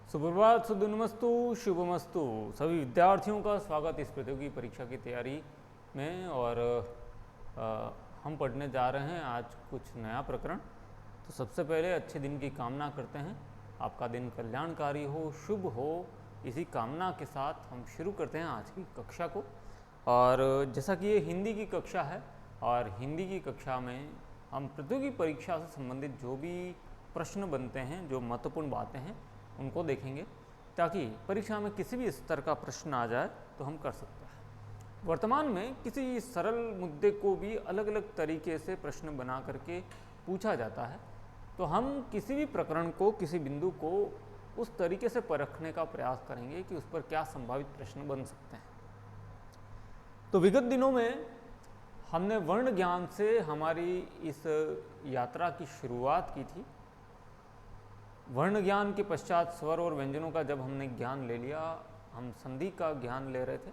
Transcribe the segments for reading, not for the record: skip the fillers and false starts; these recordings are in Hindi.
सुप्रभात, सुदिनमस्तु, शुभमस्तु। सभी विद्यार्थियों का स्वागत इस प्रतियोगी परीक्षा की तैयारी में। और हम पढ़ने जा रहे हैं आज कुछ नया प्रकरण। तो सबसे पहले अच्छे दिन की कामना करते हैं, आपका दिन कल्याणकारी हो, शुभ हो। इसी कामना के साथ हम शुरू करते हैं आज की कक्षा को। और जैसा कि ये हिंदी की कक्षा है और हिंदी की कक्षा में हम प्रतियोगी परीक्षा से संबंधित जो भी प्रश्न बनते हैं, जो महत्वपूर्ण बातें हैं, उनको देखेंगे ताकि परीक्षा में किसी भी स्तर का प्रश्न आ जाए तो हम कर सकते हैं। वर्तमान में किसी सरल मुद्दे को भी अलग अलग तरीके से प्रश्न बना करके पूछा जाता है, तो हम किसी भी प्रकरण को, किसी बिंदु को उस तरीके से परखने का प्रयास करेंगे कि उस पर क्या संभावित प्रश्न बन सकते हैं। तो विगत दिनों में हमने वर्ण ज्ञान से हमारी इस यात्रा की शुरुआत की थी। वर्ण ज्ञान के पश्चात स्वर और व्यंजनों का जब हमने ज्ञान ले लिया, हम संधि का ज्ञान ले रहे थे।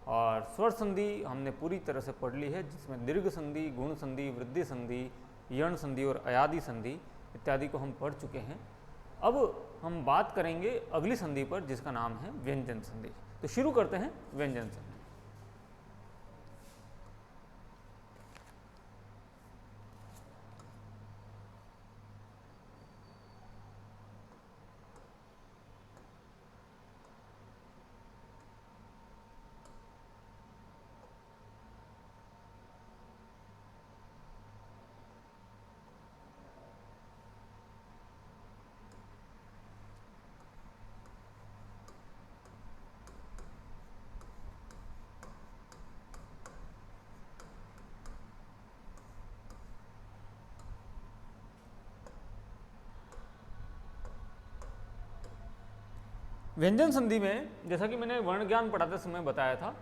और स्वर संधि हमने पूरी तरह से पढ़ ली है, जिसमें दीर्घ संधि, गुण संधि, वृद्धि संधि, यण संधि और अयादि संधि इत्यादि को हम पढ़ चुके हैं। अब हम बात करेंगे अगली संधि पर, जिसका नाम है व्यंजन संधि। तो शुरू करते हैं व्यंजन संधि। व्यंजन संधि में, जैसा कि मैंने वर्ण ज्ञान पढ़ाते समय बताया था,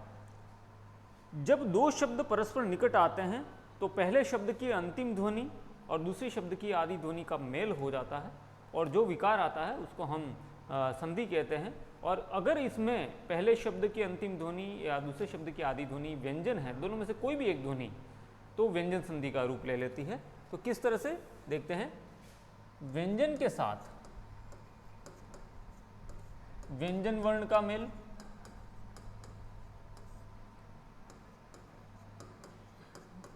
जब दो शब्द परस्पर निकट आते हैं तो पहले शब्द की अंतिम ध्वनि और दूसरे शब्द की आदि ध्वनि का मेल हो जाता है और जो विकार आता है उसको हम संधि कहते हैं। और अगर इसमें पहले शब्द की अंतिम ध्वनि या दूसरे शब्द की आदि ध्वनि व्यंजन है, दोनों में से कोई भी एक ध्वनि, तो व्यंजन संधि का रूप ले लेती है। तो किस तरह से देखते हैं, व्यंजन के साथ व्यंजन वर्ण का मेल,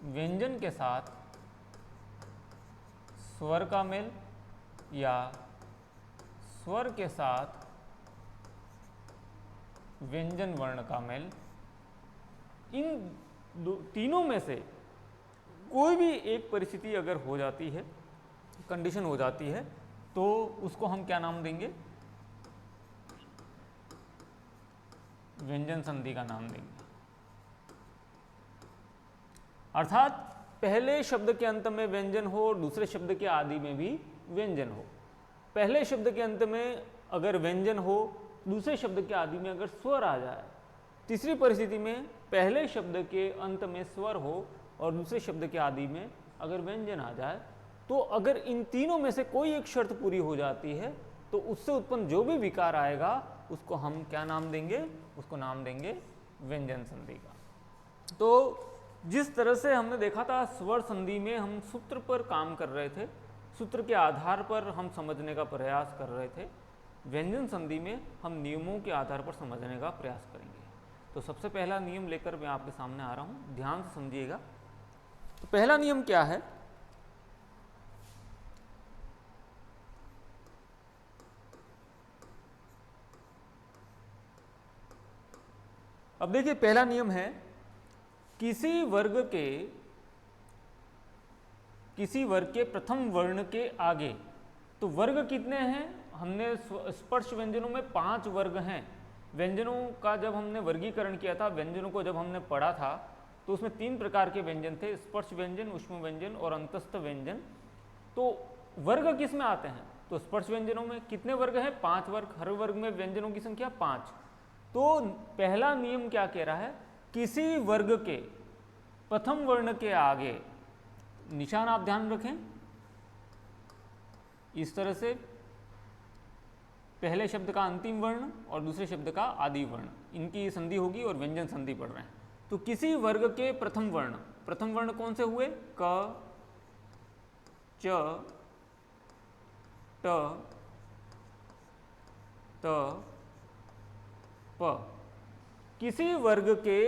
व्यंजन के साथ स्वर का मेल या स्वर के साथ व्यंजन वर्ण का मेल, इन तीनों में से कोई भी एक परिस्थिति अगर हो जाती है, कंडीशन हो जाती है, तो उसको हम क्या नाम देंगे, व्यंजन संधि का नाम देंगे। अर्थात पहले शब्द के अंत में व्यंजन हो और दूसरे शब्द के आदि में भी व्यंजन हो। पहले शब्द के अंत में अगर व्यंजन हो, दूसरे शब्द के आदि में अगर स्वर आ जाए। तीसरी परिस्थिति में पहले शब्द के अंत में स्वर हो और दूसरे शब्द के आदि में अगर व्यंजन आ जाए। तो अगर इन तीनों में से कोई एक शर्त पूरी हो जाती है तो उससे उत्पन्न जो भी विकार आएगा उसको हम क्या नाम देंगे, उसको नाम देंगे व्यंजन संधि का। तो जिस तरह से हमने देखा था, स्वर संधि में हम सूत्र पर काम कर रहे थे, सूत्र के आधार पर हम समझने का प्रयास कर रहे थे। व्यंजन संधि में हम नियमों के आधार पर समझने का प्रयास करेंगे। तो सबसे पहला नियम लेकर मैं आपके सामने आ रहा हूँ, ध्यान से समझिएगा। तो पहला नियम क्या है, अब देखिए पहला नियम है, किसी वर्ग के प्रथम वर्ण के आगे, तो वर्ग कितने हैं, हमने स्पर्श व्यंजनों में 5 वर्ग हैं। व्यंजनों का जब हमने वर्गीकरण किया था, व्यंजनों को जब हमने पढ़ा था, तो उसमें 3 प्रकार के व्यंजन थे, स्पर्श व्यंजन, ऊष्म व्यंजन और अंतस्थ व्यंजन। तो वर्ग किस में आते हैं, तो स्पर्श व्यंजनों में कितने वर्ग हैं, 5 वर्ग। हर वर्ग में व्यंजनों की संख्या 5। तो पहला नियम क्या कह रहा है, किसी वर्ग के प्रथम वर्ण के आगे, निशान आप ध्यान रखें, इस तरह से पहले शब्द का अंतिम वर्ण और दूसरे शब्द का आदि वर्ण, इनकी संधि होगी और व्यंजन संधि पढ़ रहे हैं। तो किसी वर्ग के प्रथम वर्ण कौन से हुए, क, च, ट, त प किसी वर्ग के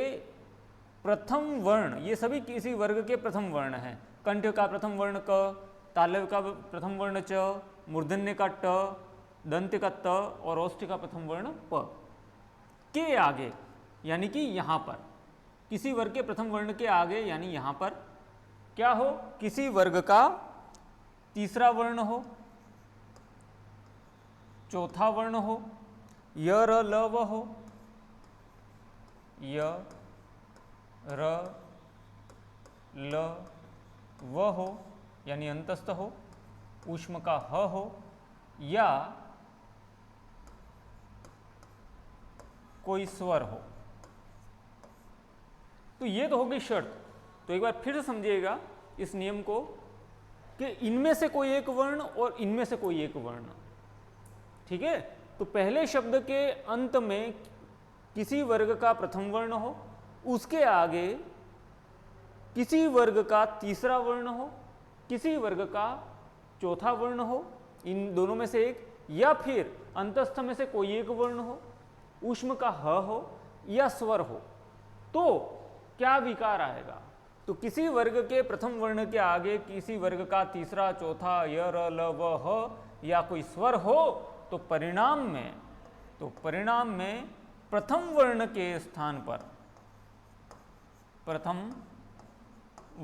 प्रथम वर्ण, ये सभी किसी वर्ग के प्रथम वर्ण हैं। कंठ का प्रथम वर्ण क, तालव्य का प्रथम वर्ण च, मूर्धन्य का ट, दंत्य का त और औष्ठ्य का प्रथम वर्ण प के आगे, यानी कि यहाँ पर किसी वर्ग के प्रथम वर्ण के आगे यानी यहाँ पर क्या हो, किसी वर्ग का तीसरा वर्ण हो, चौथा वर्ण हो, य र ल व हो, य र ल व हो यानी अंतस्थ हो, ऊष्म का ह हो, या कोई स्वर हो। तो ये तो होगी शर्त। तो एक बार फिर से समझिएगा इस नियम को कि इनमें से कोई एक वर्ण और इनमें से कोई एक वर्ण, ठीक है। तो पहले शब्द के अंत में किसी वर्ग का प्रथम वर्ण हो, उसके आगे किसी वर्ग का तीसरा वर्ण हो, किसी वर्ग का चौथा वर्ण हो, इन दोनों में से एक, या फिर अंतस्थ में से कोई एक वर्ण हो, ऊष्म का ह हो या स्वर हो। तो क्या विकार आएगा, तो किसी वर्ग के प्रथम वर्ण के आगे किसी वर्ग का तीसरा, चौथा, य र ल व ह या कोई स्वर हो, तो परिणाम में प्रथम वर्ण के स्थान पर, प्रथम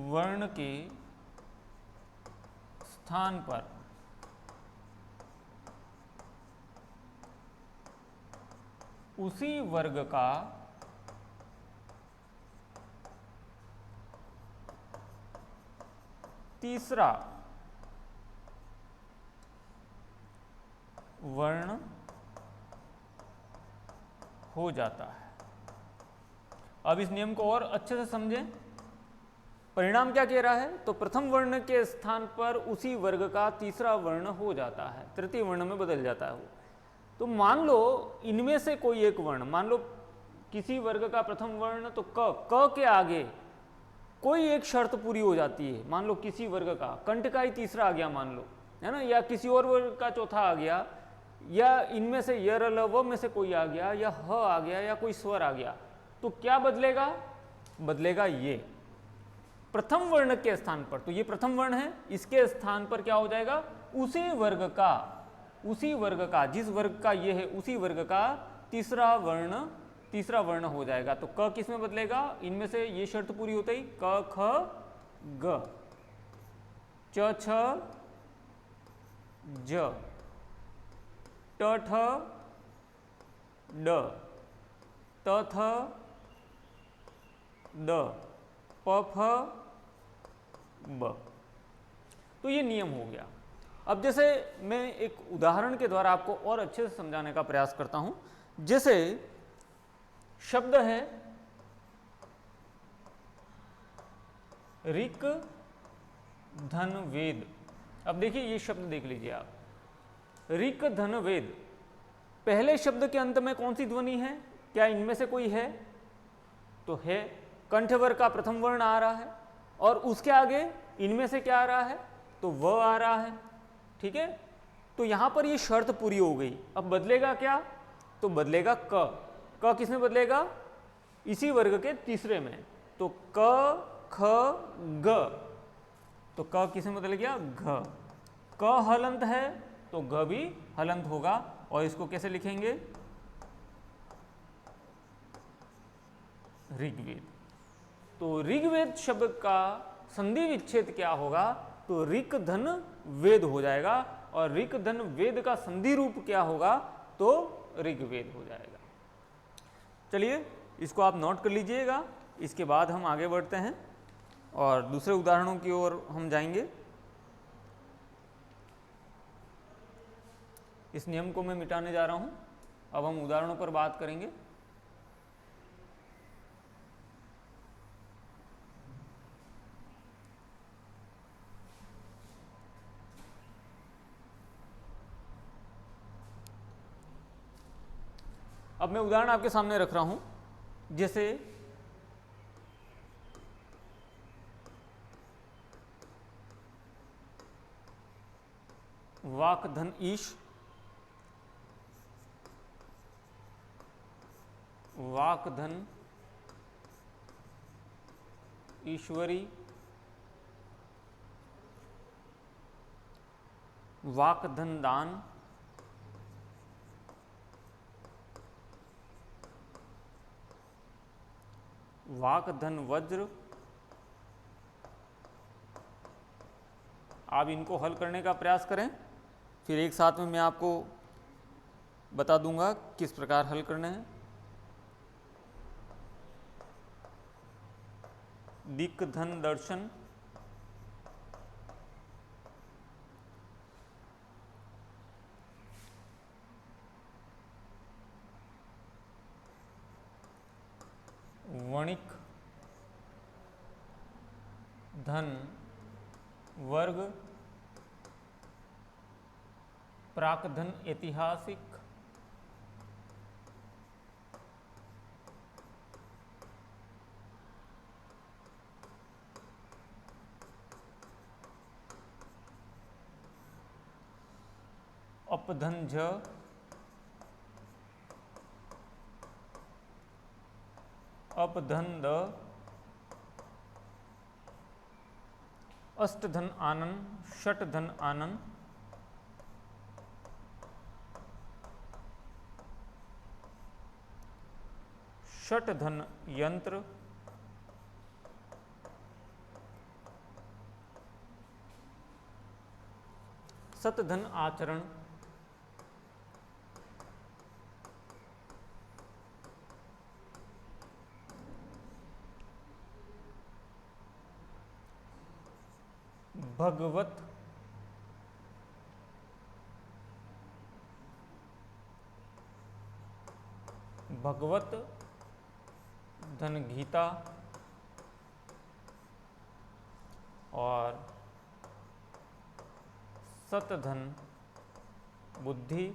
वर्ण के स्थान पर उसी वर्ग का तीसरा वर्ण हो जाता है। अब इस नियम को और अच्छे से समझें। परिणाम क्या कह रहा है, तो प्रथम वर्ण के स्थान पर उसी वर्ग का तीसरा वर्ण हो जाता है, तृतीय वर्ण में बदल जाता है वो। तो मान लो इनमें से कोई एक वर्ण, मान लो किसी वर्ग का प्रथम वर्ण, तो क के आगे कोई एक शर्त पूरी हो जाती है। मान लो किसी वर्ग का कंठ का ही तीसरा आ गया, मान लो, है ना, या किसी और वर्ग का चौथा आ गया, या इनमें से य र ल व में से कोई आ गया, या ह आ गया, या कोई स्वर आ गया, तो क्या बदलेगा, बदलेगा ये प्रथम वर्ण के स्थान पर। तो ये प्रथम वर्ण है, इसके स्थान पर क्या हो जाएगा, उसी वर्ग का जिस वर्ग का ये है उसी वर्ग का तीसरा वर्ण हो जाएगा। तो क किस में बदलेगा, इनमें से ये शर्त पूरी होते ही क ख ग, च छ ज, ट ठ ड, त थ द, प फ ब। तो ये नियम हो गया। अब जैसे मैं एक उदाहरण के द्वारा आपको और अच्छे से समझाने का प्रयास करता हूं। जैसे शब्द है ऋक धन वेद। अब देखिए ये शब्द देख लीजिए आप, ऋक धन वेद। पहले शब्द के अंत में कौन सी ध्वनि है, क्या इनमें से कोई है, तो है, कंठवर का प्रथम वर्ण आ रहा है, और उसके आगे इनमें से क्या आ रहा है, तो व आ रहा है, ठीक है। तो यहां पर ये शर्त पूरी हो गई। अब बदलेगा क्या, तो बदलेगा क किस में बदलेगा, इसी वर्ग के तीसरे में। तो क ख ग, तो क किस में बदल गया, घ। क हलंत है तो घ भी हलंत होगा। और इसको कैसे लिखेंगे, ऋग्वेद। तो ऋग्वेद शब्द का संधि विच्छेद क्या होगा, तो ऋक धन वेद हो जाएगा, और ऋक धन वेद का संधि रूप क्या होगा, तो ऋग्वेद हो जाएगा। चलिए इसको आप नोट कर लीजिएगा। इसके बाद हम आगे बढ़ते हैं और दूसरे उदाहरणों की ओर हम जाएंगे। इस नियम को मैं मिटाने जा रहा हूं, अब हम उदाहरणों पर बात करेंगे। अब मैं उदाहरण आपके सामने रख रहा हूं, जैसे वाक धन ईश, वाकधन ईश्वरी, वाकधन दान, वाकधन वज्र। आप इनको हल करने का प्रयास करें, फिर एक साथ में मैं आपको बता दूंगा किस प्रकार हल करने हैं। दिक्धन दर्शन, वणिक धन वर्ग, प्राकधन ऐतिहासिक, अपधन झ, अपधन द, अष्टधन आनंद, षटधन आनंद, षटधन यंत्र, सतधन आचरण, भगवत, भगवत धन गीता और सतधन बुद्धि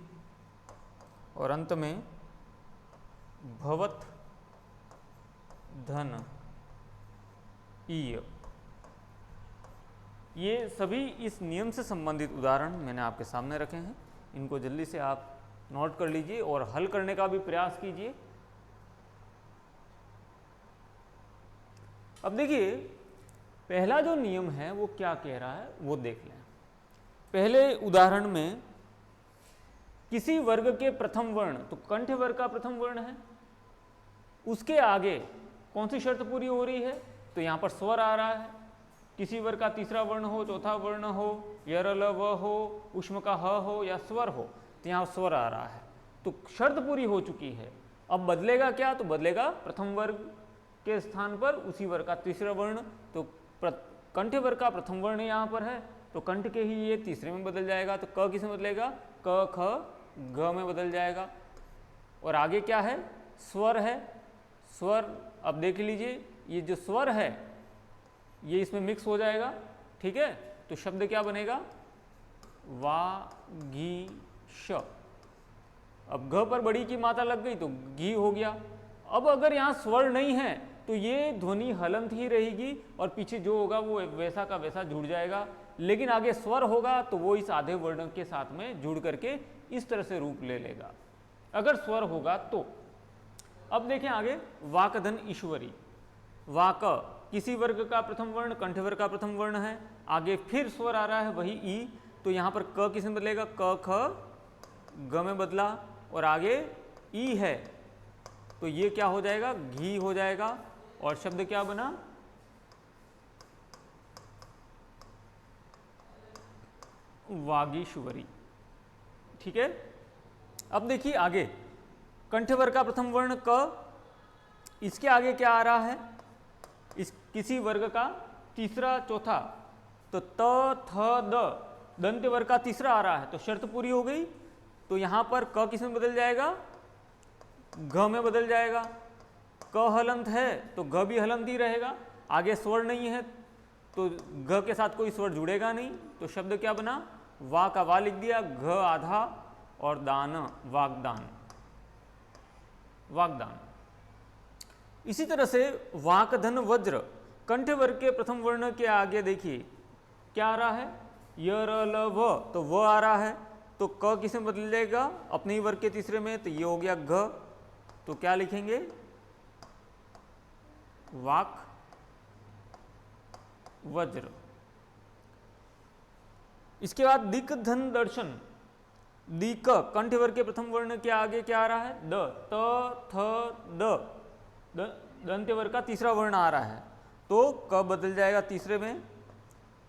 और अंत में भवत धन ईय। ये सभी इस नियम से संबंधित उदाहरण मैंने आपके सामने रखे हैं। इनको जल्दी से आप नोट कर लीजिए और हल करने का भी प्रयास कीजिए। अब देखिए, पहला जो नियम है वो क्या कह रहा है वो देख लें। पहले उदाहरण में किसी वर्ग के प्रथम वर्ण, तो कंठ वर्ग का प्रथम वर्ण है, उसके आगे कौन सी शर्त पूरी हो रही है? तो यहां पर स्वर आ रहा है। किसी वर्ग का तीसरा वर्ण हो, चौथा वर्ण हो, य र ल व हो, उष्म का ह हो या स्वर हो, तो यहां स्वर आ रहा है। तो शर्त पूरी हो चुकी है। अब बदलेगा क्या? तो बदलेगा प्रथम वर्ग के स्थान पर उसी वर्ग का तीसरा वर्ण। तो कंठ वर्ग का प्रथम वर्ण यहाँ पर है, तो कंठ के ही ये तीसरे में बदल जाएगा। तो क किस में बदलेगा? क ख ग में बदल जाएगा। और आगे क्या है? स्वर है। स्वर अब देख लीजिए, ये जो स्वर है ये इसमें मिक्स हो जाएगा, ठीक है। तो शब्द क्या बनेगा? वागीश। अब घ पर बड़ी की मात्रा लग गई तो घी हो गया। अब अगर यहाँ स्वर नहीं है तो ये ध्वनि हलंत ही रहेगी और पीछे जो होगा वो वैसा का वैसा जुड़ जाएगा। लेकिन आगे स्वर होगा तो वो इस आधे वर्ण के साथ में जुड़ करके इस तरह से रूप ले लेगा, अगर स्वर होगा तो। अब देखें आगे, वाकधन ईश्वरी। वाक किसी वर्ग का प्रथम वर्ण, कंठ वर्ग का प्रथम वर्ण है, आगे फिर स्वर आ रहा है वही ई। तो यहाँ पर क किस में बदलेगा? क ख ग में बदला और आगे ई है, तो ये क्या हो जाएगा? घी हो जाएगा। और शब्द क्या बना? वागीश्वरी, ठीक है। अब देखिए आगे, कंठ वर्ग का प्रथम वर्ण क, इसके आगे क्या आ रहा है? इस किसी वर्ग का तीसरा चौथा, तो त थ द, दंत वर्ग का तीसरा आ रहा है, तो शर्त पूरी हो गई। तो यहां पर क किस में बदल जाएगा? घ में बदल जाएगा। क हलंत है तो घ भी हलंत ही रहेगा। आगे स्वर नहीं है तो घ के साथ कोई स्वर जुड़ेगा नहीं। तो शब्द क्या बना? वा का वा लिख दिया, घ आधा और दान, वागदान, वागदान। इसी तरह से वाकधन वज्र, कंठ वर्ग के प्रथम वर्ण के आगे देखिए क्या आ रहा है? य र ल व, तो व आ रहा है, तो क किस में बदल जाएगा? अपने ही वर्ग के तीसरे में, तो ये हो गया घ। तो क्या लिखेंगे? वाक वज्र। इसके बाद दिक धन दर्शन। दिक कंठ वर्ग के प्रथम वर्ण के आगे क्या आ रहा है? द, त, थ, द, दंत्य वर्ग का तीसरा वर्ण आ रहा है, तो क बदल जाएगा तीसरे में।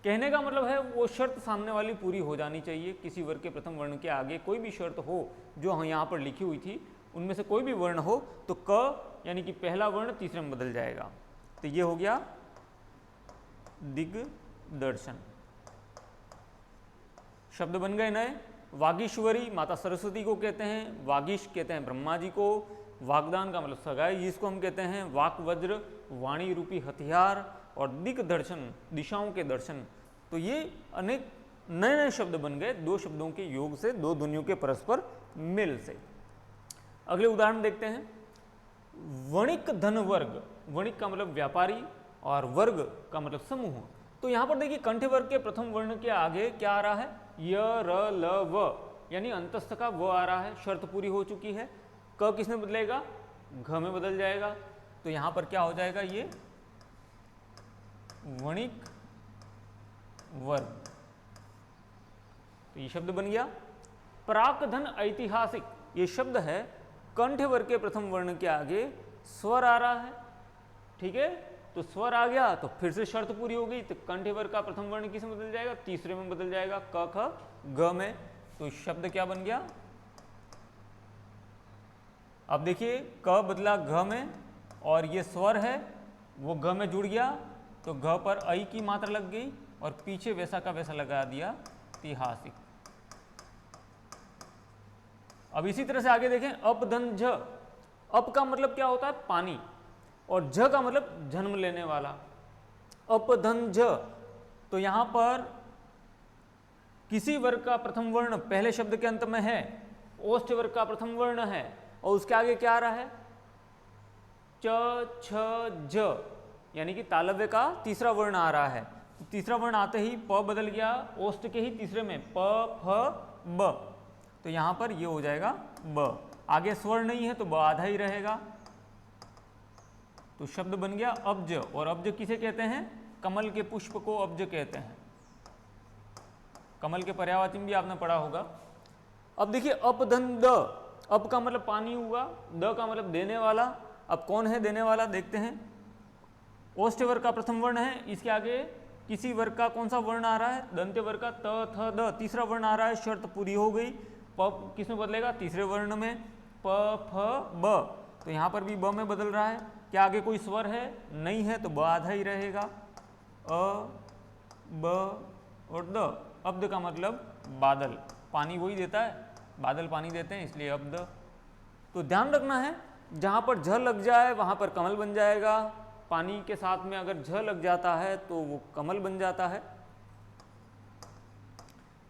कहने का मतलब है वो शर्त सामने वाली पूरी हो जानी चाहिए। किसी वर्ग के प्रथम वर्ण के आगे कोई भी शर्त हो जो यहाँ पर लिखी हुई थी, उनमें से कोई भी वर्ण हो तो क यानी कि पहला वर्ण तीसरे में बदल जाएगा। तो ये हो गया दिग्दर्शन। शब्द बन गए नए। वागीश्वरी माता सरस्वती को कहते हैं, वागीश कहते हैं ब्रह्मा जी को, वागदान का मतलब सगाई जिसको हम कहते हैं, वाक वज्र वाणी रूपी हथियार, और दिग्दर्शन दिशाओं के दर्शन। तो ये अनेक नए नए शब्द बन गए दो शब्दों के योग से, दो ध्वनियों के परस्पर मेल से। अगले उदाहरण देखते हैं। वणिक धन वर्ग। वणिक का मतलब व्यापारी और वर्ग का मतलब समूह। तो यहां पर देखिए कंठ वर्ग के प्रथम वर्ण के आगे क्या आ रहा है? य, र, ल, व, यानी अंतस्थ का व आ रहा है। शर्त पूरी हो चुकी है। क किस में बदलेगा? घ में बदल जाएगा। तो यहां पर क्या हो जाएगा? ये वणिक वर्ग। तो ये शब्द बन गया। प्राक्धन ऐतिहासिक। ये शब्द है कंठ वर्ग के प्रथम वर्ण के आगे स्वर आ रहा है, ठीक है। तो स्वर आ गया तो फिर से शर्त पूरी हो गई। तो कंठ वर्ग का प्रथम वर्ण किस में बदल जाएगा? तीसरे में बदल जाएगा, क, ख, ग में। तो शब्द क्या बन गया? अब देखिए क बदला घ में, और ये स्वर है वो घ में जुड़ गया, तो घ पर ऐ की मात्रा लग गई और पीछे वैसा का वैसा लगा दिया ऐतिहासिक। अब इसी तरह से आगे देखें। अप धन झ। अप का मतलब क्या होता है? पानी, और झ का मतलब जन्म लेने वाला। अप धन झ। तो यहां पर किसी वर्ग का प्रथम वर्ण पहले शब्द के अंत में है, ओष्ठ वर्ग का प्रथम वर्ण है, और उसके आगे क्या आ रहा है? च, छ, ज, यानी कि तालव्य का तीसरा वर्ण आ रहा है। तो तीसरा वर्ण आते ही प बदल गया ओष्ठ के ही तीसरे में, प, फ, ब। तो यहां पर ये हो जाएगा ब। आगे स्वर नहीं है तो ब आधा ही रहेगा। तो शब्द बन गया अब्ज। और अब्ज किसे कहते हैं? कमल के पुष्प को अब्ज कहते हैं। कमल के पर्यायवाची भी आपने पढ़ा होगा। अब देखिए अप धन द। अप का मतलब पानी हुआ, द का मतलब देने वाला। अब कौन है देने वाला? देखते हैं। ओष्ठ वर्ग का प्रथम वर्ण है, इसके आगे किसी वर्ग का कौन सा वर्ण आ रहा है? दंत्य वर्ग का त, थ, द, तीसरा वर्ण आ रहा है। शर्त पूरी हो गई। प किस में बदलेगा? तीसरे वर्ण में, प, फ, ब। तो यहाँ पर भी ब में बदल रहा है। क्या आगे कोई स्वर है? नहीं है, तो ब आधा ही रहेगा। अ, ब और द। अब्द का मतलब बादल, पानी वही देता है, बादल पानी देते हैं, इसलिए अब्द। तो ध्यान रखना है जहाँ पर झ लग जाए वहाँ पर कमल बन जाएगा। पानी के साथ में अगर झ लग जाता है तो वो कमल बन जाता है,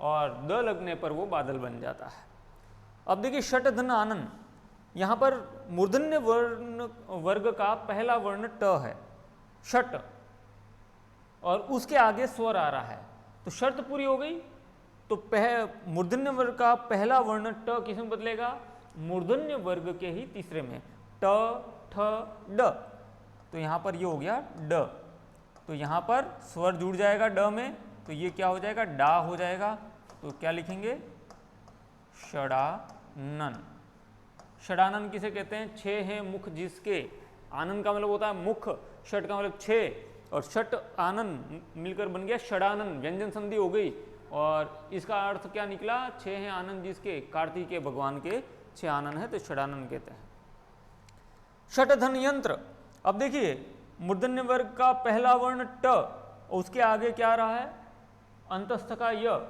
और द लगने पर वो बादल बन जाता है। अब देखिए षट धन आनन। यहाँ पर मूर्धन्य वर्ण वर्ग का पहला वर्ण ट है, षट, और उसके आगे स्वर आ रहा है। तो शर्त पूरी हो गई। तो मूर्धन्य वर्ग का पहला वर्ण ट किस में बदलेगा? मूर्धन्य वर्ग के ही तीसरे में, ट, ठ, ड। तो यहाँ पर ये हो गया ड। तो यहाँ पर स्वर जुड़ जाएगा ड में, तो ये क्या हो जाएगा? डा हो जाएगा। तो क्या लिखेंगे? षडानन। षडानन किसे कहते हैं? छह हैं मुख जिसके। आनंद का मतलब होता है मुख, षट का मतलब छह, और षट आनंद मिलकर बन गया षडानन। व्यंजन संधि हो गई, और इसका अर्थ क्या निकला? छह हैं आनंद जिसके, कार्तिकेय भगवान के छह आनंद है, तो षडानन कहते हैं। षटधन यंत्र। अब देखिए मूर्धन्य वर्ग का पहला वर्ण ट, और उसके आगे क्या आ रहा है? अंतस्थ का य,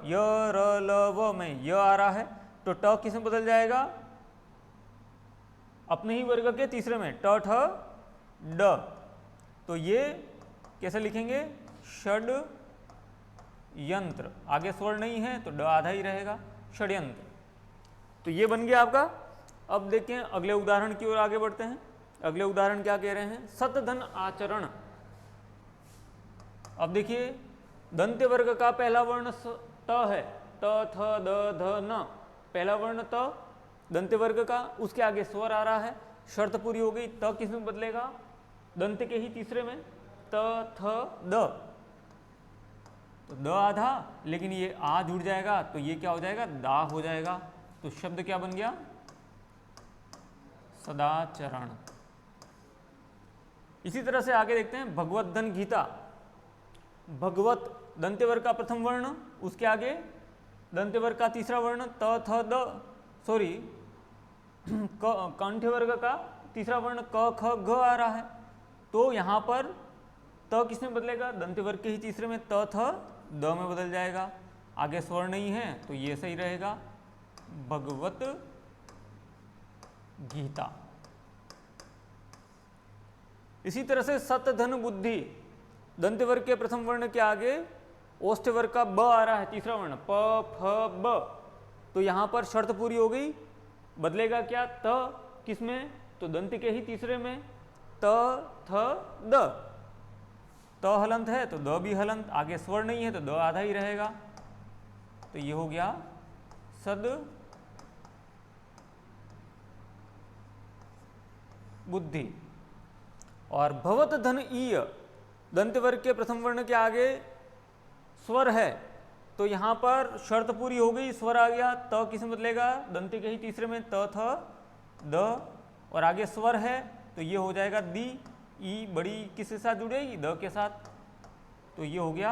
र, ल, व में य आ रहा है। तो ट किस में बदल जाएगा? अपने ही वर्ग के तीसरे में, ट, ठ, ड। तो ये कैसे लिखेंगे? षड यंत्र। आगे स्वर नहीं है तो ड आधा ही रहेगा, षड्यंत्र। तो ये बन गया आपका। अब देखें अगले उदाहरण की ओर आगे बढ़ते हैं। अगले उदाहरण क्या कह रहे हैं? सतधन आचरण। अब देखिए दंत्य वर्ग का पहला वर्ण त है, त, थ, द, ध, न। पहला वर्ण त दंत्य वर्ग का, उसके आगे स्वर आ रहा है। शर्त पूरी हो गई। त किस में बदलेगा? दंत के ही तीसरे में, त थ द, तो द आधा, लेकिन ये आ जुड़ जाएगा तो ये क्या हो जाएगा? दा हो जाएगा। तो शब्द क्या बन गया? सदाचरण। इसी तरह से आगे देखते हैं, भगवत धन गीता। भगवत दंत्यवर्ग का प्रथम वर्ण, उसके आगे दंत्यवर्ग का तीसरा वर्ण त थ द, सॉरी कंठ्यवर्ग का तीसरा वर्ण क ख ग आ रहा है। तो यहाँ पर त किस में बदलेगा? दंत्यवर्ग के ही तीसरे में, त थ द में बदल जाएगा। आगे स्वर नहीं है तो ये सही रहेगा, भगवत गीता। इसी तरह से सत धन बुद्धि, दंत्यवर्ग के प्रथम वर्ण के आगे ओष्ठ्यवर्ग का ब आ रहा है, तीसरा वर्ण प फ ब, तो यहां पर शर्त पूरी हो गई। बदलेगा क्या? त किस में? तो दंत के ही तीसरे में, त थ द, त हलंत है तो द भी हलंत, आगे स्वर नहीं है तो द आधा ही रहेगा। तो ये हो गया सद बुद्धि। और भवत धन ईय, दंत्यवर्ग के प्रथम वर्ण के आगे स्वर है तो यहां पर शर्त पूरी हो गई, स्वर आ गया। त किस में बदलेगा? दंत्य के ही तीसरे में, त थ द, और आगे स्वर है तो ये हो जाएगा दी। ई बड़ी किसके साथ जुड़ेगी? द के साथ। तो ये हो गया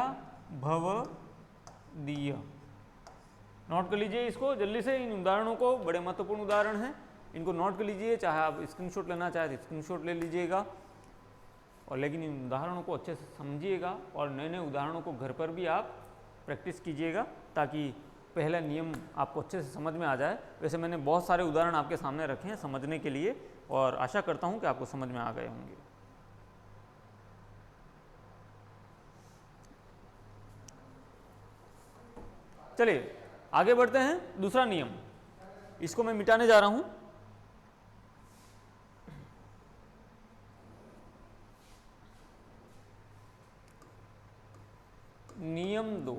भव दीय। नोट कर लीजिए इसको जल्दी से, इन उदाहरणों को, बड़े महत्वपूर्ण उदाहरण हैं, इनको नोट कर लीजिए। चाहे आप स्क्रीनशॉट लेना चाहे तो स्क्रीनशॉट ले लीजिएगा, और लेकिन इन उदाहरणों को अच्छे से समझिएगा और नए नए उदाहरणों को घर पर भी आप प्रैक्टिस कीजिएगा, ताकि पहला नियम आपको अच्छे से समझ में आ जाए। वैसे मैंने बहुत सारे उदाहरण आपके सामने रखे हैं समझने के लिए, और आशा करता हूं कि आपको समझ में आ गए होंगे। चलिए आगे बढ़ते हैं। दूसरा नियम, इसको मैं मिटाने जा रहा हूं। नियम 2।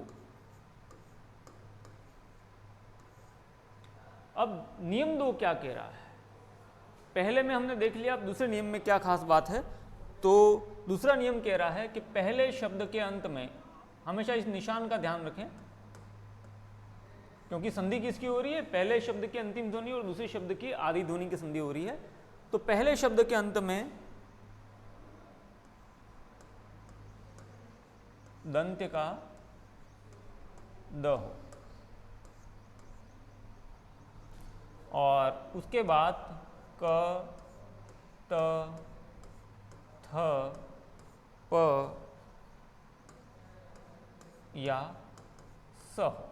अब नियम 2 क्या कह रहा है? पहले में हमने देख लिया, अब दूसरे नियम में क्या खास बात है। तो दूसरा नियम कह रहा है कि पहले शब्द के अंत में हमेशा इस निशान का ध्यान रखें, क्योंकि संधि किसकी हो रही है? पहले शब्द की अंतिम ध्वनि और दूसरे शब्द की आदि ध्वनि की संधि हो रही है। तो पहले शब्द के अंत में दंत्य का द हो, और उसके बाद क त थ प या स हो।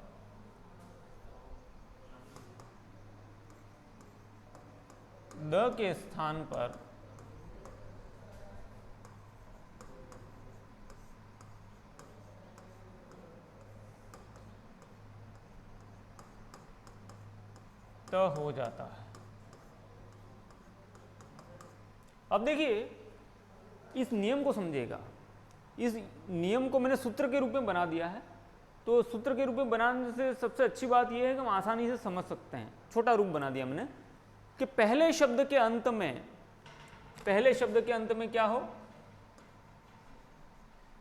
द के स्थान पर त हो जाता है। अब देखिए इस नियम को समझिएगा। इस नियम को मैंने सूत्र के रूप में बना दिया है, तो सूत्र के रूप में बनाने से सबसे अच्छी बात यह है कि हम आसानी से समझ सकते हैं। छोटा रूप बना दिया मैंने कि पहले शब्द के अंत में क्या हो?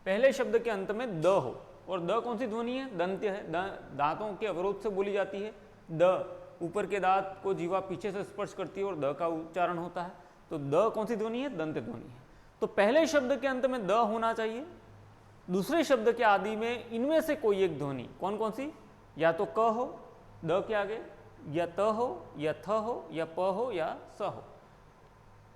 पहले शब्द के अंत में द हो, और द कौन सी ध्वनि है? दंत्य है, दांतों के अवरोध से बोली जाती है। द ऊपर के दांत को जीवा पीछे से स्पर्श करती है और द का उच्चारण होता है। तो द कौन सी ध्वनि है? दंत्य ध्वनि है। तो पहले शब्द के अंत में द होना चाहिए। दूसरे शब्द के आदि में इनमें से कोई एक ध्वनि, कौन कौन सी? या तो क हो द के आगे, या त हो, या थ हो, या प हो, या स हो।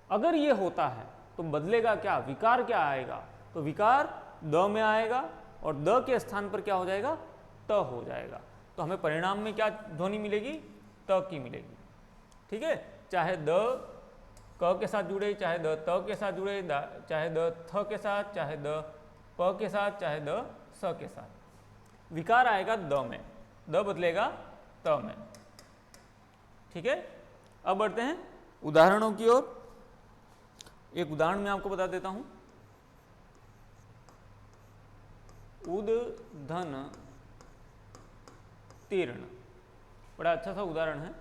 अगर ये होता है तो बदलेगा क्या? विकार क्या आएगा? तो विकार द में आएगा और द के स्थान पर क्या हो जाएगा? त हो जाएगा। तो हमें परिणाम में क्या ध्वनि मिलेगी? त की मिलेगी। ठीक है, चाहे द क के साथ जुड़े, चाहे द त के साथ जुड़े, चाहे द थ के साथ, चाहे द प के साथ, चाहे द स के साथ, विकार आएगा द में, द बदलेगा त में। ठीक है, अब बढ़ते हैं उदाहरणों की ओर। एक उदाहरण मैं आपको बता देता हूं। उद धन तीर्ण, बड़ा अच्छा सा उदाहरण है।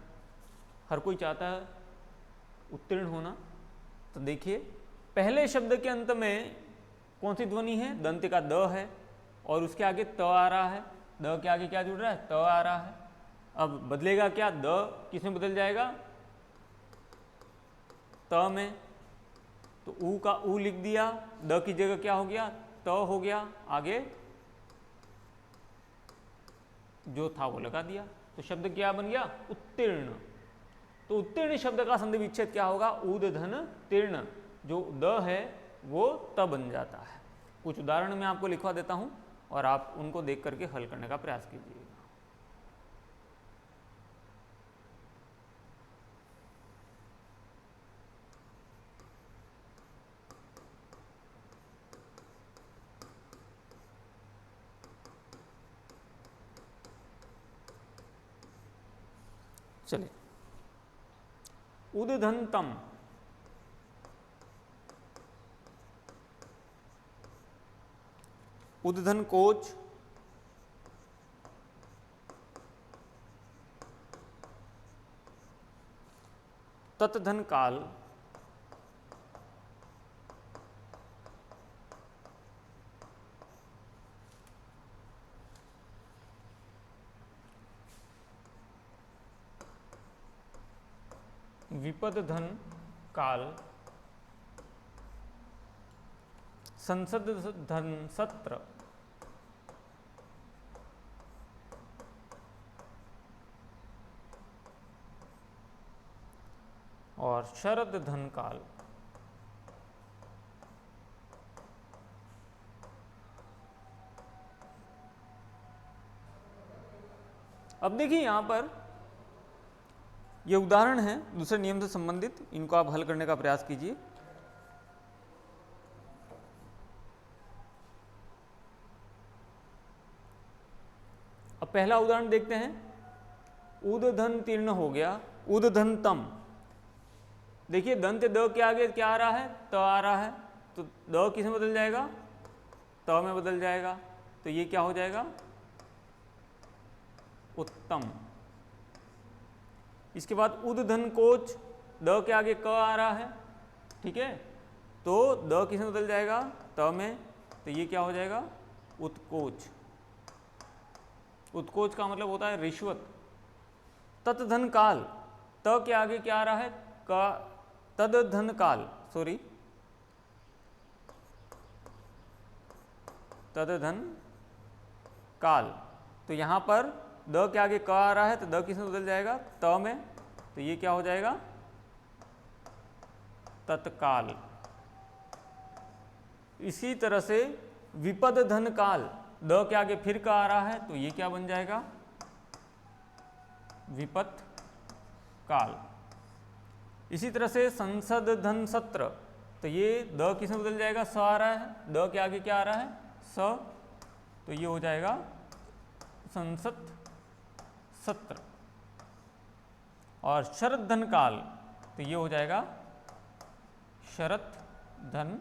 हर कोई चाहता है उत्तीर्ण होना, तो देखिए पहले शब्द के अंत में कौन सी ध्वनि है, दंत का द है और उसके आगे त आ रहा है, द के आगे क्या जुड़ रहा है, त आ रहा है। अब बदलेगा क्या, द किस में बदल जाएगा, त में, तो ऊ का ऊ लिख दिया, द की जगह क्या हो गया, त हो गया, आगे जो था वो लगा दिया, तो शब्द क्या बन गया, उत्तीर्ण। तो उत्तीर्ण शब्द का संधि विच्छेद क्या होगा, ऊद धन तीर्ण, जो द है वो त बन जाता है। कुछ उदाहरण मैं आपको लिखवा देता हूं और आप उनको देख करके हल करने का प्रयास कीजिएगा। चलिए, उदधंतम, उदधन कोच, ततधन काल, विपद धन काल, संसद धन सत्र, और शरद धन काल। अब देखिए यहां पर ये उदाहरण है दूसरे नियम से संबंधित, इनको आप हल करने का प्रयास कीजिए। अब पहला उदाहरण देखते हैं, उदधन तीर्ण हो गया, उदधन तम। देखिए दंत द के आगे क्या आ रहा है, त आ रहा है, तो द किस में बदल जाएगा, त में बदल जाएगा, तो ये क्या हो जाएगा, उत्तम। इसके बाद उदधन कोच, द के आगे क आ रहा है, ठीक है, तो द किस में बदल जाएगा, त में, तो ये क्या हो जाएगा, उत्कोच। उत्कोच का मतलब होता है रिश्वत। ततधन काल, त के आगे क्या आ रहा है, का, तदधन काल, सॉरी, तदधन काल, तो यहां पर द के आगे क आ रहा है, तो द किस में बदल जाएगा, त में, तो ये क्या हो जाएगा, तत्काल। इसी तरह से विपद धन काल, द के आगे फिर का आ रहा है, तो ये क्या बन जाएगा, विपत काल। इसी तरह से संसद धन सत्र, तो ये द किस में बदल जाएगा, स आ रहा है, द के आगे क्या आ रहा है, स, तो ये हो जाएगा संसद सत्र। और शरद धन काल, तो ये हो जाएगा शरत धन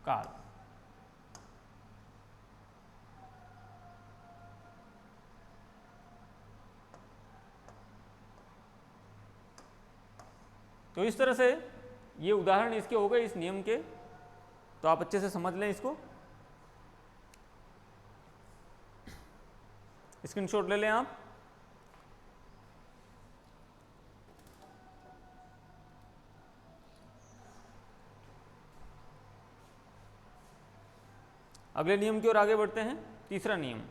काल। तो इस तरह से ये उदाहरण इसके हो गए इस नियम के, तो आप अच्छे से समझ लें इसको, स्क्रीनशॉट ले लें आप। अगले नियम की ओर आगे बढ़ते हैं, तीसरा नियम।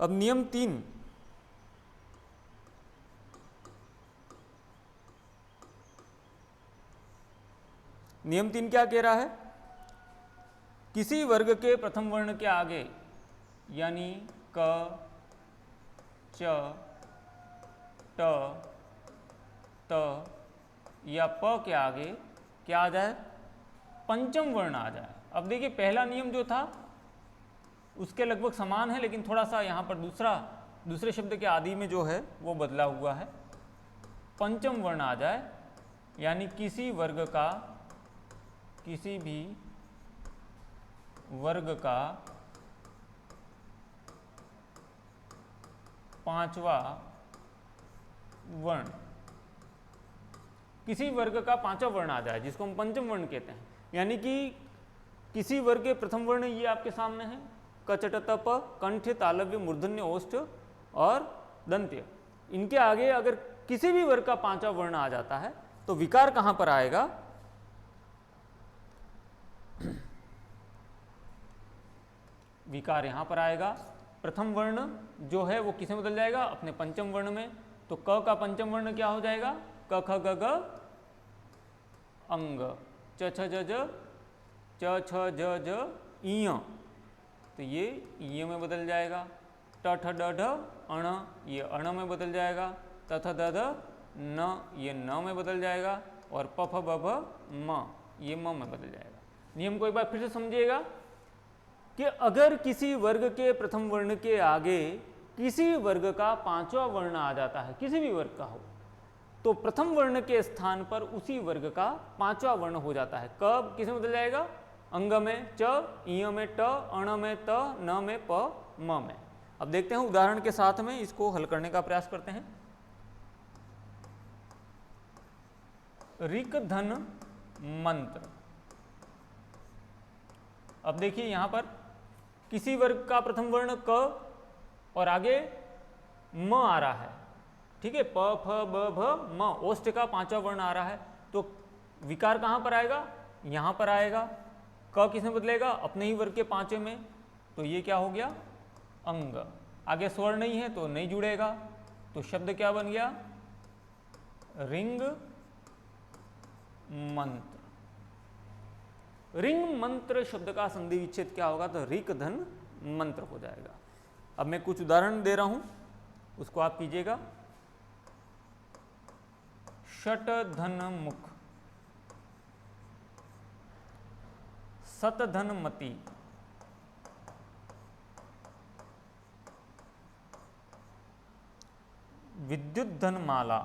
अब नियम 3, नियम 3 क्या कह रहा है, किसी वर्ग के प्रथम वर्ण के आगे यानी क, च, ट, त या प के आगे क्या आ जाए, पंचम वर्ण आ जाए। अब देखिए पहला नियम जो था उसके लगभग समान है, लेकिन थोड़ा सा यहाँ पर दूसरे शब्द के आदि में जो है वो बदला हुआ है। पंचम वर्ण आ जाए, यानी किसी वर्ग का, किसी भी वर्ग का पांचवा वर्ण, किसी वर्ग का पांचवा वर्ण आ जाए जिसको हम पंचम वर्ण कहते हैं, यानी कि किसी वर्ग के प्रथम वर्ण ये आपके सामने है, क चट त प, कंठ, तालव्य, मूर्धन्य, ओष्ठ और दंत्य। इनके आगे अगर किसी भी वर्ग का पांचवा वर्ण आ जाता है तो विकार कहां पर आएगा? विकार यहां पर आएगा। प्रथम वर्ण जो है वो किसमें बदल जाएगा? अपने पंचम वर्ण में। तो क का पंचम वर्ण क्या हो जाएगा? क ख ग घ अंग, च छ ज ज, च छ ज ज इय, तो ये य में बदल जाएगा। ट ठ ड ढ अण, ये अण में बदल जाएगा। त थ द ध न, ये न में बदल जाएगा। और प फ ब भ म, ये म में बदल जाएगा। नियम को एक बार फिर से समझिएगा कि अगर किसी वर्ग के प्रथम वर्ण के आगे किसी वर्ग का पांचवा वर्ण आ जाता है, किसी भी वर्ग का हो, तो प्रथम वर्ण के स्थान पर उसी वर्ग का पांचवा वर्ण हो जाता है। कब किसमें बदल जाएगा? अंग में च, इय में ट, अण में त, न में प, म में। अब देखते हैं उदाहरण के साथ में इसको हल करने का प्रयास करते हैं। ऋक धन मंत्र। अब देखिए यहां पर किसी वर्ग का प्रथम वर्ण क और आगे म आ रहा है, ठीक है, प फ ब भ म, ओष्ठ का पांचवा वर्ण आ रहा है, तो विकार कहां पर आएगा? यहां पर आएगा। क किसमें बदलेगा? अपने ही वर्ग के पांचवे में, तो ये क्या हो गया? अंग। आगे स्वर नहीं है तो नहीं जुड़ेगा, तो शब्द क्या बन गया? रिंग मंत्र। रिंग मंत्र शब्द का संधि विच्छेद क्या होगा? तो ऋक धन मंत्र हो जाएगा। अब मैं कुछ उदाहरण दे रहा हूं, उसको आप कीजिएगा। षट धन मुख, सत धन मति, विद्युत धन माला,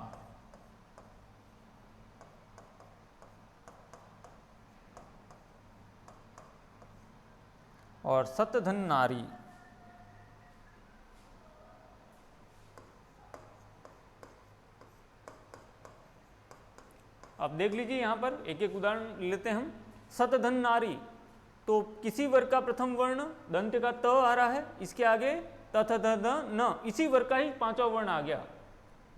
और सत धन नारी। अब देख लीजिए यहां पर एक एक उदाहरण लेते हैं हम। सत धन नारी, तो किसी वर्ग का प्रथम वर्ण दंत का त आ रहा है, इसके आगे त थ द ध न, इसी वर्ग का ही पांचवा वर्ण आ गया,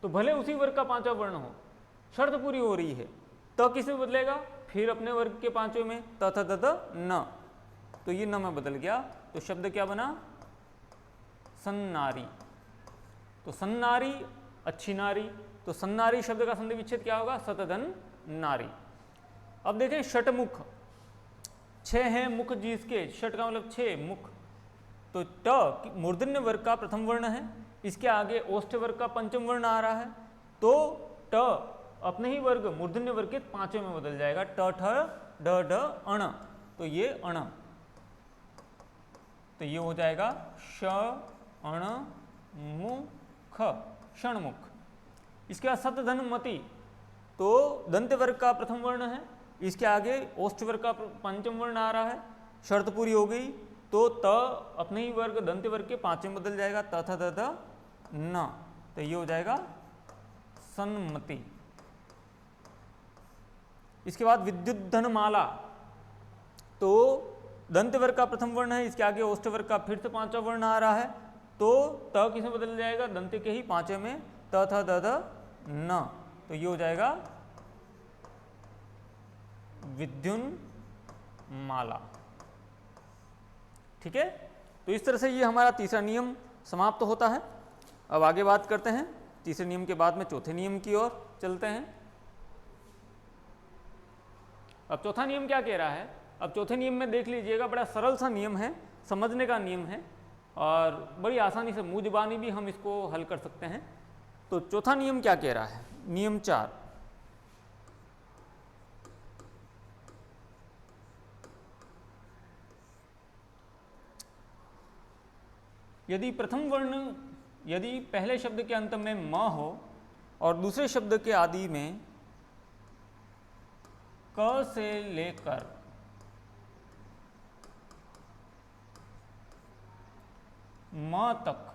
तो भले उसी वर्ग का पांचवा वर्ण हो, शर्त पूरी हो रही है। त किसमें बदलेगा? फिर अपने वर्ग के पांचवे में, त थ द ध न, तो ये न में बदल गया, तो शब्द क्या बना? सन्नारी। तो सन्नारी अच्छी नारी, तो सन्नारी शब्द का संधि विच्छेद क्या होगा? सतधन नारी। अब देखें षटमुख, छह हैं मुख जिसके, षट का मतलब छह, मुख, तो ट मूर्धन्य वर्ग का प्रथम वर्ण है, इसके आगे ओष्ठ वर्ग का पंचम वर्ण आ रहा है, तो ट अपने ही वर्ग मूर्धन्य वर्ग के पांचवें में बदल जाएगा। ट ठ ड ढ अण, तो ये अण, तो ये हो जाएगा श अण मुख, षणमुख। इसके बाद सत धन मति, तो दंत वर्ग का प्रथम वर्ण है, इसके आगे ओष्ठ वर्ग का पंचम वर्ण आ रहा है, शर्त पूरी हो गई, तो त अपने ही वर्ग दंत वर्ग के पांचवें में बदल जाएगा। त थ द ध न, तो ये हो जाएगा सन्मति। इसके बाद विद्युत धन माला, तो दंत वर्ग का प्रथम वर्ण है, इसके आगे ओष्ठ वर्ग का फिर से पांचवा वर्ण आ रहा है, तो त किसमें बदल जाएगा? दंत के ही पांचवें में, त थ द ध न, तो ये हो जाएगा विद्युन माला। ठीक है, तो इस तरह से ये हमारा तीसरा नियम समाप्त होता है। अब आगे बात करते हैं तीसरे नियम के बाद में चौथे नियम की ओर चलते हैं। अब चौथा नियम क्या कह रहा है? अब चौथे नियम में देख लीजिएगा, बड़ा सरल सा नियम है, समझने का नियम है, और बड़ी आसानी से मुंह जुबानी भी हम इसको हल कर सकते हैं। तो चौथा नियम क्या कह रहा है? नियम 4, यदि प्रथम वर्ण, यदि पहले शब्द के अंत में म हो और दूसरे शब्द के आदि में क से लेकर म तक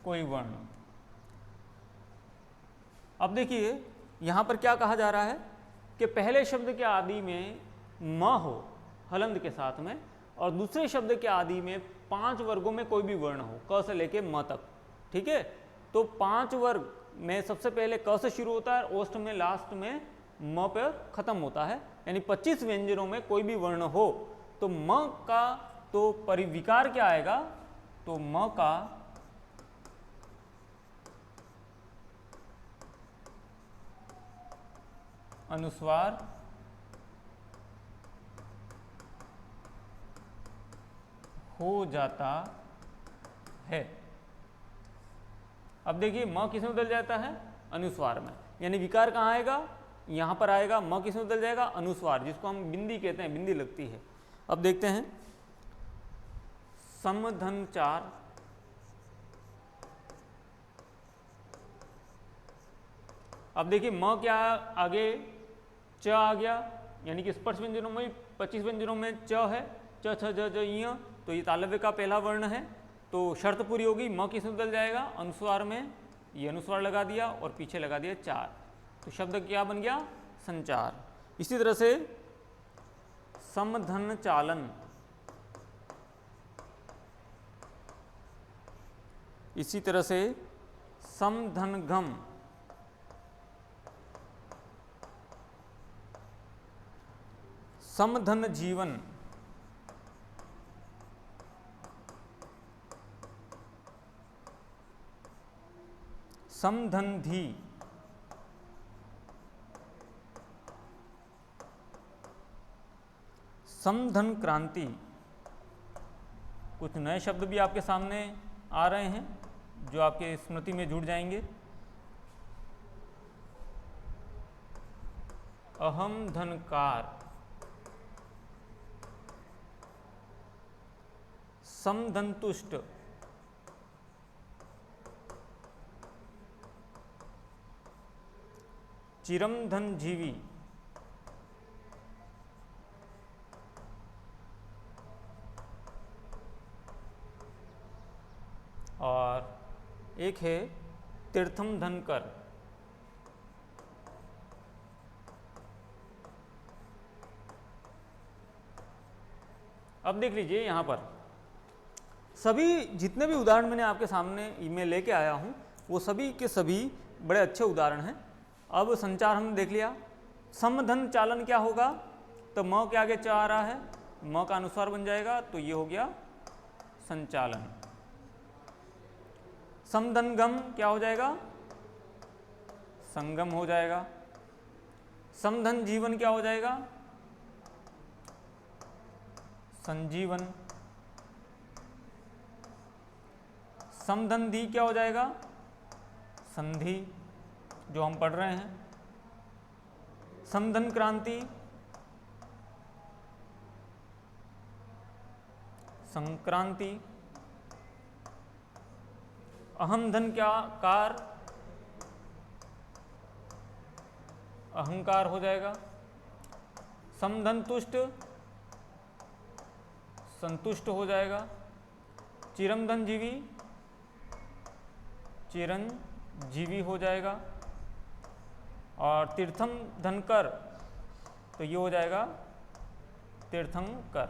कोई वर्ण। अब देखिए यहाँ पर क्या कहा जा रहा है कि पहले शब्द के आदि में म हो हलंत के साथ में, और दूसरे शब्द के आदि में 5 वर्गों में कोई भी वर्ण हो, क से लेके म तक। ठीक है, तो 5 वर्ग में सबसे पहले क से शुरू होता है, ओष्ठ में लास्ट में म पर खत्म होता है, यानी 25 व्यंजनों में कोई भी वर्ण हो तो म का तो परिविकार क्या आएगा, तो म का अनुस्वार हो जाता है। अब देखिए म किस में बदल जाता है, अनुस्वार में, यानी विकार कहाँ आएगा, यहाँ पर आएगा। म किस में बदल जाएगा, अनुस्वार, जिसको हम बिंदी कहते हैं, बिंदी लगती है। अब देखते हैं समधन 4, अब देखिए म क्या आगे च आ गया, यानी कि स्पर्श व्यंजनों में 25 व्यंजनों में च है, च छ ज ज य, तो ये तालव्य का पहला वर्ण है, तो शर्त पूरी होगी। म किस में बदल जाएगा, अनुस्वार में, ये अनुस्वार लगा दिया और पीछे लगा दिया 4, तो शब्द क्या बन गया, संचार। इसी तरह से समधन चालन, इसी तरह से समधनगम, समधन जीवन, समधन धी, समधन क्रांति। कुछ नए शब्द भी आपके सामने आ रहे हैं जो आपके स्मृति में जुड़ जाएंगे। अहम धनकार, समधनतुष्ट, चिरमधन जीवी, और एक है तीर्थम धनकर। अब देख लीजिए यहाँ पर सभी जितने भी उदाहरण मैंने आपके सामने ईमेल लेके आया हूँ वो सभी के सभी बड़े अच्छे उदाहरण हैं। अब संचार हमने देख लिया। समधन चालन क्या होगा, तो म के आगे च आ रहा है, म का अनुस्वार बन जाएगा, तो ये हो गया संचालन। समधनगम क्या हो जाएगा, संगम हो जाएगा। समधन जीवन क्या हो जाएगा, संजीवन। समधन धी क्या हो जाएगा, संधि, जो हम पढ़ रहे हैं। समधन क्रांति, संक्रांति। अहम धन क्या कार, अहंकार हो जाएगा। समधन तुष्ट, संतुष्ट हो जाएगा। चिरमधन जीवी, चिरंजीवी हो जाएगा। और तीर्थम धनकर, तो ये हो जाएगा तीर्थंकर।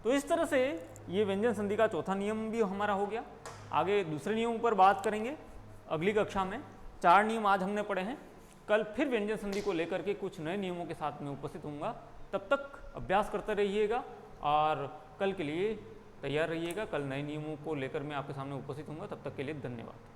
तो इस तरह से ये व्यंजन संधि का चौथा नियम भी हमारा हो गया। आगे दूसरे नियमों पर बात करेंगे अगली कक्षा में। 4 नियम आज हमने पढ़े हैं। कल फिर व्यंजन संधि को लेकर के कुछ नए नियमों के साथ में उपस्थित होऊंगा। तब तक अभ्यास करते रहिएगा और कल के लिए तैयार रहिएगा। कल नए नियमों को लेकर मैं आपके सामने उपस्थित होऊंगा। तब तक के लिए धन्यवाद।